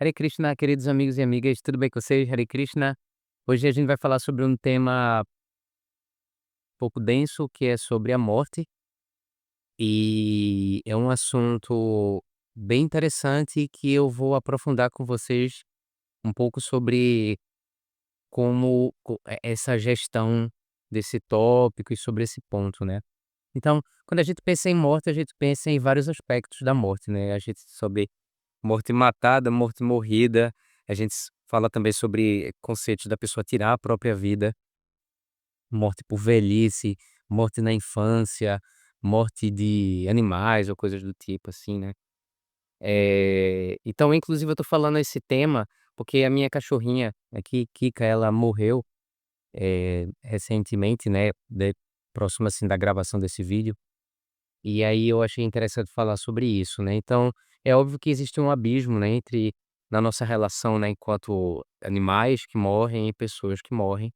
Hare Krishna, queridos amigos e amigas, tudo bem com vocês? Hare Krishna. Hoje a gente vai falar sobre um tema um pouco denso, que é sobre a morte, e é um assunto bem interessante que eu vou aprofundar com vocês um pouco sobre essa gestão desse tópico e sobre esse ponto, né. Então, quando a gente pensa em morte, a gente pensa em vários aspectos da morte, né, a gente sobre morte matada, morte morrida, a gente fala também sobre conceitos da pessoa tirar a própria vida, morte por velhice, morte na infância, morte de animais ou coisas do tipo, assim, né. Então, inclusive, eu tô falando esse tema, porque a minha cachorrinha aqui, Kika, ela morreu, recentemente, né, próximo, assim, da gravação desse vídeo. E aí eu achei interessante falar sobre isso, né. Então, é óbvio que existe um abismo, né, entre na nossa relação, né, enquanto animais que morrem e pessoas que morrem,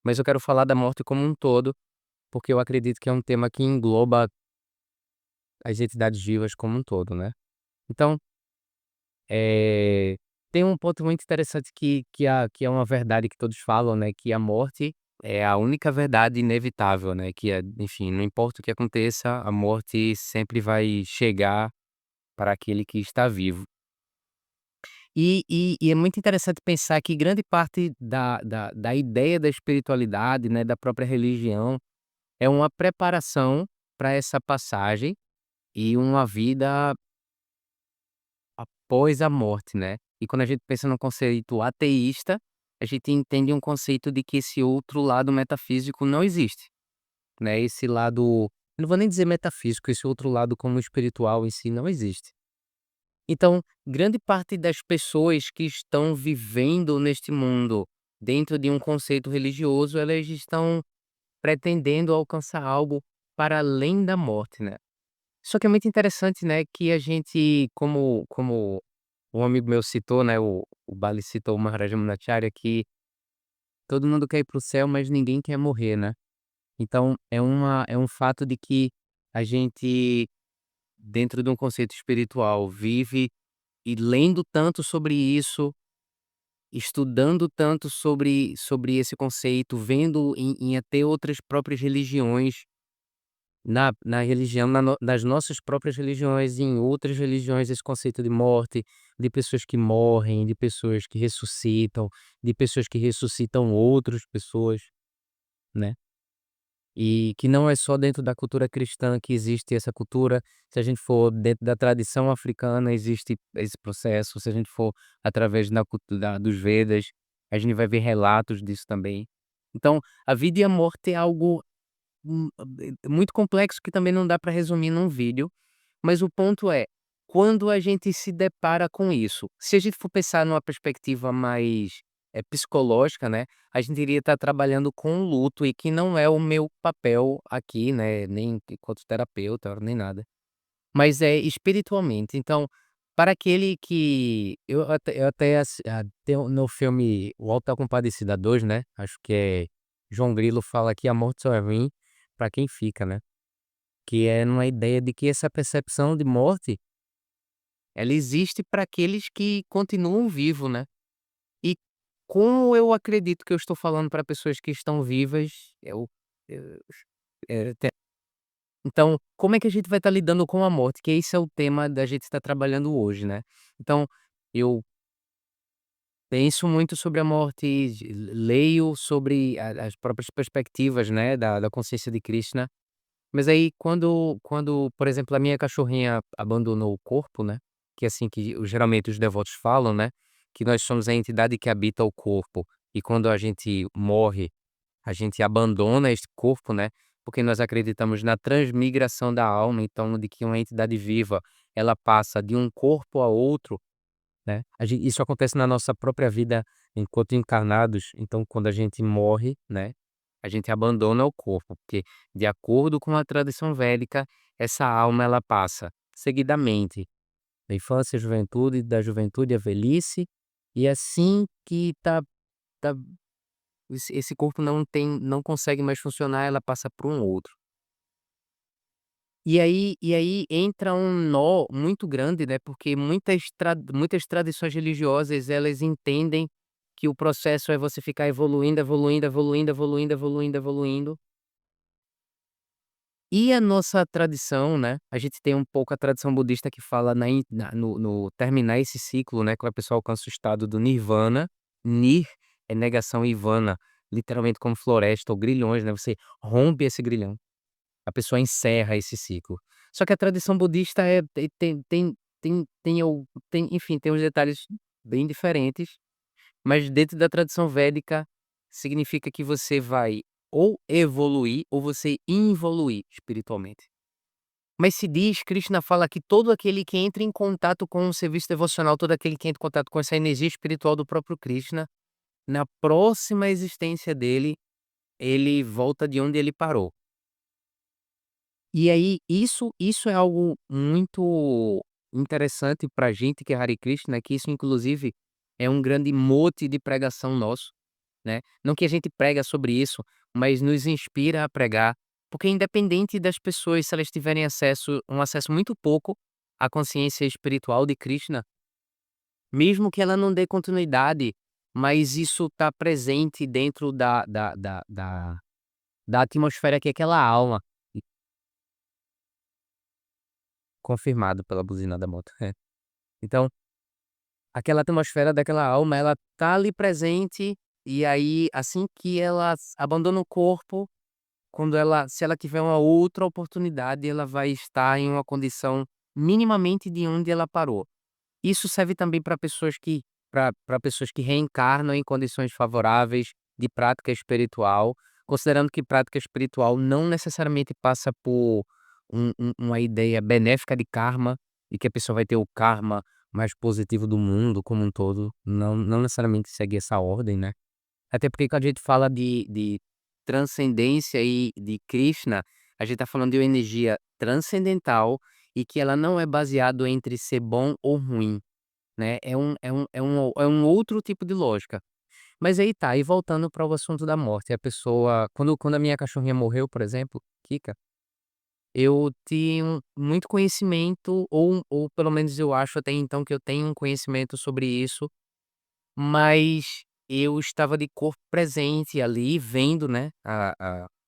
mas eu quero falar da morte como um todo, porque eu acredito que é um tema que engloba as entidades vivas como um todo, né. Então, eh, tem um ponto muito interessante que é uma verdade que todos falam, né, que a morte é a única verdade inevitável, né, que é, enfim, não importa o que aconteça, a morte sempre vai chegar para aquele que está vivo. E é muito interessante pensar que grande parte da ideia da espiritualidade, né, da própria religião, é uma preparação para essa passagem e uma vida após a morte, né. E quando a gente pensa no conceito ateísta, a gente entende um conceito de que esse outro lado metafísico não existe, né, esse lado, eu não vou nem dizer metafísico, esse outro lado como espiritual em si não existe. Então, grande parte das pessoas que estão vivendo neste mundo dentro de um conceito religioso, elas estão pretendendo alcançar algo para além da morte, né. Só que é muito interessante, né, que a gente, como um amigo meu citou, né, o Bali citou o Maharaj Manacharya, que todo mundo quer ir para o céu, mas ninguém quer morrer, né. Então é um fato de que a gente, dentro de um conceito espiritual, vive e lendo tanto sobre isso, estudando tanto sobre esse conceito, vendo em até outras próprias religiões, na religião, nas nossas próprias religiões e em outras religiões, esse conceito de morte, de pessoas que morrem, de pessoas que ressuscitam, de pessoas que ressuscitam outras pessoas, né. E que não é só dentro da cultura cristã que existe essa cultura, se a gente for dentro da tradição africana existe esse processo, se a gente for através da cultura dos Vedas, a gente vai ver relatos disso também. Então, a vida e a morte é algo, muito complexo que também não dá para resumir num vídeo, mas o ponto é, quando a gente se depara com isso, se a gente for pensar numa perspectiva mais, psicológica, né, a gente iria estar trabalhando com o luto e que não é o meu papel aqui, né, nem enquanto terapeuta, nem nada, mas é espiritualmente. Então, para aquele que eu até tem no filme O Auto da Compadecida 2, né, acho que é João Grilo fala que a morte só é ruim para quem fica, né, que é numa ideia de que essa percepção de morte, ela existe para aqueles que continuam vivos, né. E como eu acredito que eu estou falando para pessoas que estão vivas, eu te então, como é que a gente vai estar lidando com a morte? Que esse é o tema da gente estar trabalhando hoje, né. Então, eu penso muito sobre a morte, leio sobre as próprias perspectivas, né, da consciência de Krishna, mas aí quando, por exemplo, a minha cachorrinha abandonou o corpo, né, que é assim que geralmente os devotos falam, né, que nós somos a entidade que habita o corpo, e quando a gente morre, a gente abandona este corpo, né, porque nós acreditamos na transmigração da alma, então de que uma entidade viva, ela passa de um corpo a outro, né, isso acontece na nossa própria vida enquanto encarnados, então quando a gente morre, né, a gente abandona o corpo, porque de acordo com a tradição védica, essa alma ela passa seguidamente da infância à juventude, da juventude à velhice, e assim que tá esse corpo não consegue mais funcionar, ela passa para um outro. E aí entra um nó muito grande, né, porque muitas tradições religiosas, elas entendem que o processo é você ficar evoluindo, evoluindo, evoluindo, evoluindo, evoluindo, evoluindo. E a nossa tradição, né, a gente tem um pouco a tradição budista que fala na in na no terminar esse ciclo, né, quando a pessoa alcança o estado do nirvana. Nir é negação e vana, literalmente como floresta ou grilhões, né, você rompe esse grilhão. A pessoa encerra esse ciclo. Só que a tradição budista tem, enfim, tem uns detalhes bem diferentes, mas dentro da tradição védica, significa que você vai ou evoluir ou você involuir espiritualmente. Mas se diz, Krishna fala que todo aquele que entra em contato com o serviço devocional, todo aquele que entra em contato com essa energia espiritual do próprio Krishna, na próxima existência dele, ele volta de onde ele parou. E aí, isso é algo muito interessante pra gente que é Hare Krishna, que isso inclusive é um grande mote de pregação nosso, né. Não que a gente prega sobre isso, mas nos inspira a pregar, porque independente das pessoas, se elas tiverem acesso muito pouco à consciência espiritual de Krishna, mesmo que ela não dê continuidade, mas isso tá presente dentro da atmosfera que aquela alma. Confirmado pela buzina da moto, é. Então, aquela atmosfera daquela alma, ela tá ali presente, e aí, assim que ela abandona o corpo, quando ela se ela tiver uma outra oportunidade, ela vai estar em uma condição minimamente de onde ela parou. Isso serve também para pessoas que reencarnam em condições favoráveis de prática espiritual, considerando que prática espiritual não necessariamente passa por uma ideia benéfica de karma, e que a pessoa vai ter o karma mais positivo do mundo como um todo, não necessariamente segue essa ordem, né. Até porque quando a gente fala de transcendência e de Krishna, a gente tá falando de uma energia transcendental e que ela não é baseado entre ser bom ou ruim. Né, é um outro tipo de lógica. Mas aí tá, e voltando para o assunto da morte, a pessoa quando a minha cachorrinha morreu, por exemplo, Kika, eu tinha muito conhecimento, ou pelo menos eu acho até então que eu tenho um conhecimento sobre isso, mas eu estava de corpo presente ali, vendo, né,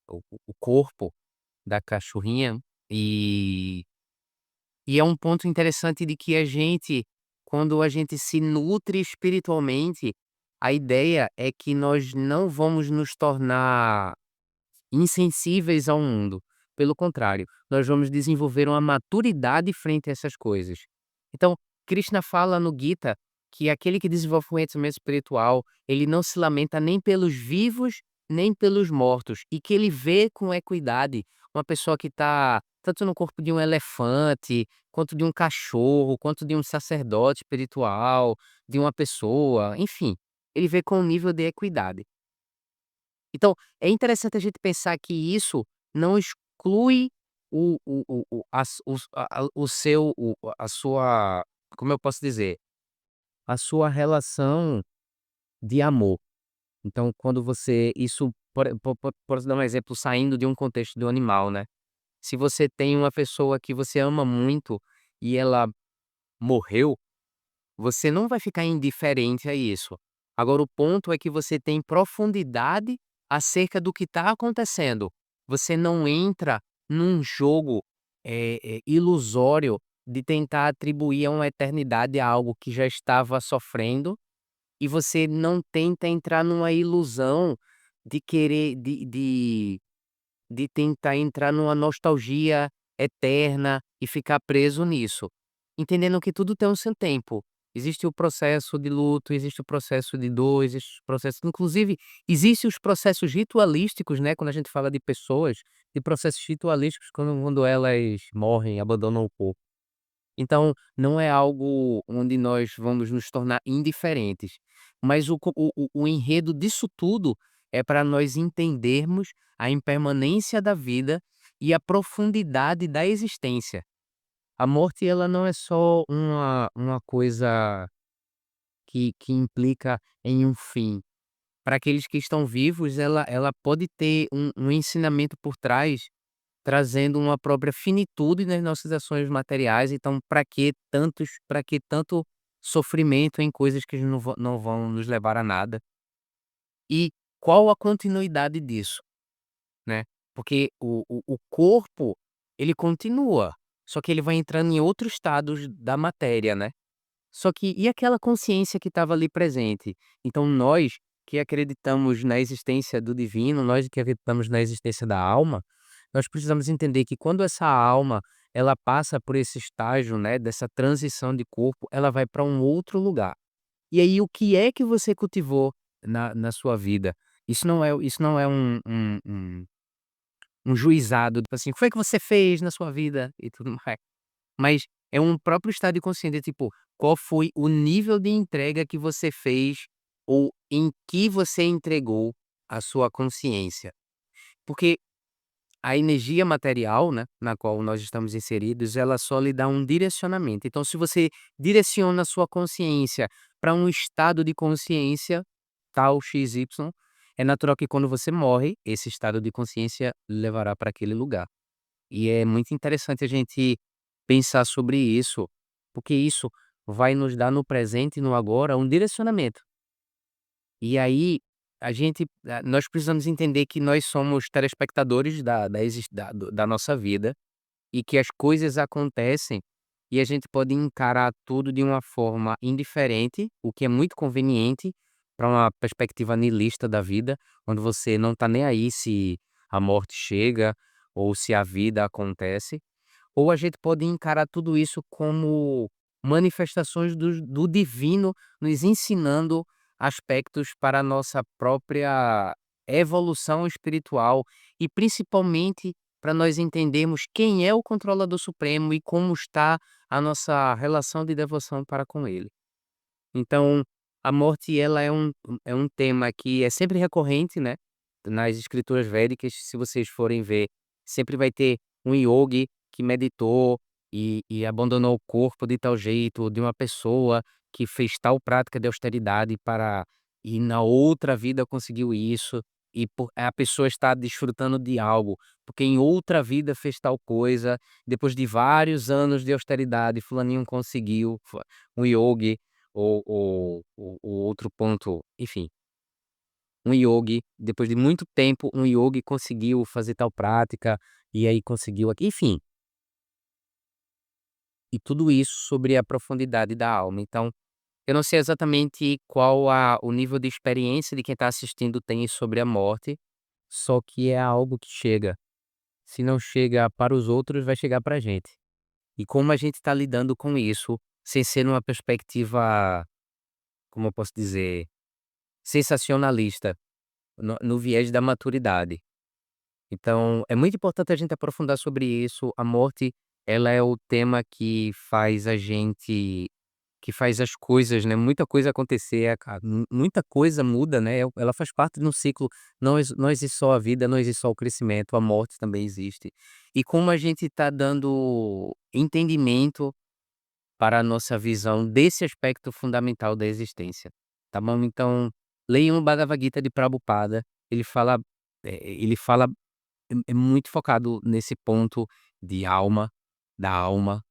o corpo da cachorrinha, e e é um ponto interessante de que a gente, quando a gente se nutre espiritualmente, a ideia é que nós não vamos nos tornar insensíveis ao mundo. Pelo contrário, nós vamos desenvolver uma maturidade frente a essas coisas. Então, Krishna fala no Gita que aquele que desenvolve um conhecimento espiritual, ele não se lamenta nem pelos vivos, nem pelos mortos, e que ele vê com equidade uma pessoa que está tanto no corpo de um elefante, quanto de um cachorro, quanto de um sacerdote espiritual, de uma pessoa, enfim, ele vê com um nível de equidade. Então, é interessante a gente pensar que isso não exclui o as os o seu a sua, como eu posso dizer, a sua relação de amor. Então, quando você isso posso dar um exemplo saindo de um contexto do animal, né. Se você tem uma pessoa que você ama muito e ela morreu, você não vai ficar indiferente a isso. Agora o ponto é que você tem profundidade acerca do que está acontecendo. Você não entra num jogo, ilusório de tentar atribuir a uma eternidade a algo que já estava sofrendo, e você não tenta entrar numa ilusão de querer de tentar entrar numa nostalgia eterna e ficar preso nisso, entendendo que tudo tem o seu tempo. Existe o processo de luto, existe o processo de dor, existe os processos, inclusive, existe os processos ritualísticos, né, quando a gente fala de pessoas, de processos ritualísticos quando elas morrem, abandonam o corpo. Então, não é algo onde nós vamos nos tornar indiferentes, mas o enredo disso tudo é para nós entendermos a impermanência da vida e a profundidade da existência. A morte, ela não é só uma coisa que implica em um fim. Para aqueles que estão vivos, ela pode ter um ensinamento por trás trazendo uma própria finitude nas nossas ações materiais, então para que tanto sofrimento em coisas que não vão nos levar a nada, e qual a continuidade disso, né. Porque o corpo, ele continua, só que ele vai entrando em outros estados da matéria, né. Só que e aquela consciência que estava ali presente? Então nós que acreditamos na existência do divino, nós que acreditamos na existência da alma, nós precisamos entender que quando essa alma, ela passa por esse estágio, né, dessa transição de corpo, ela vai para um outro lugar. E aí o que é que você cultivou na sua vida? Isso não é um juizado, tipo assim: "O que foi que você fez na sua vida?" e tudo mais. Mas é um próprio estado de consciência, tipo, qual foi o nível de entrega que você fez ou em que você entregou a sua consciência. Porque a energia material, né, na qual nós estamos inseridos, ela só lhe dá um direcionamento. Então, se você direciona a sua consciência para um estado de consciência tal XY, é natural que quando você morre, esse estado de consciência levará para aquele lugar. E é muito interessante a gente pensar sobre isso, porque isso vai nos dar no presente e no agora um direcionamento. E aí, nós precisamos entender que nós somos telespectadores da nossa vida e que as coisas acontecem e a gente pode encarar tudo de uma forma indiferente, o que é muito conveniente para uma perspectiva nihilista da vida, onde você não está nem aí se a morte chega ou se a vida acontece. Ou a gente pode encarar tudo isso como manifestações do divino nos ensinando aspectos para a nossa própria evolução espiritual e principalmente para nós entendermos quem é o controlador supremo e como está a nossa relação de devoção para com ele. Então, a morte ela é um tema que é sempre recorrente, né, nas escrituras védicas, se vocês forem ver, sempre vai ter um yogi que meditou e abandonou o corpo de tal jeito, ou de uma pessoa que fez tal prática de austeridade para e na outra vida conseguiu isso, a pessoa está desfrutando de algo, porque em outra vida fez tal coisa, depois de vários anos de austeridade, fulaninho conseguiu, um yogi. O outro ponto, enfim, um iogue, depois de muito tempo, um iogue conseguiu fazer tal prática, e aí conseguiu aqui enfim, e tudo isso sobre a profundidade da alma. Então, eu não sei exatamente qual o nível de experiência de quem está assistindo tem sobre a morte, só que é algo que chega. Se não chega para os outros, vai chegar para a gente. E como a gente está lidando com isso, sem ser numa perspectiva, como eu posso dizer, sensacionalista. No viés da maturidade. Então, é muito importante a gente aprofundar sobre isso. A morte, ela é o tema que faz as coisas, né, muita coisa acontecer, muita coisa muda, né, ela faz parte de um ciclo, não existe só a vida, não existe só o crescimento, a morte também existe. E como a gente está dando entendimento para a nossa visão desse aspecto fundamental da existência, tá bom? Então, leiam o Bhagavad Gita de Prabhupada, ele fala é muito focado nesse ponto de alma, da alma,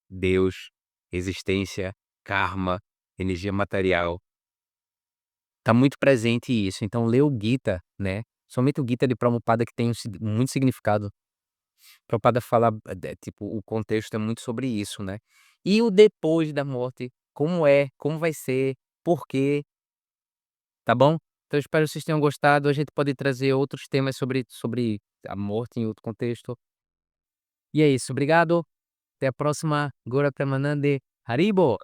Deus, existência, karma, energia material, tá muito presente isso, então lê o Gita, né, somente o Gita de Prabhupada que tem muito significado. Prabhupada fala, tipo, o contexto é muito sobre isso, né. E o depois da morte, como vai ser, por quê, tá bom? Então eu espero que vocês tenham gostado, a gente pode trazer outros temas sobre a morte em outro contexto. E é isso, obrigado, até a próxima, Gora Premanande, Haribo.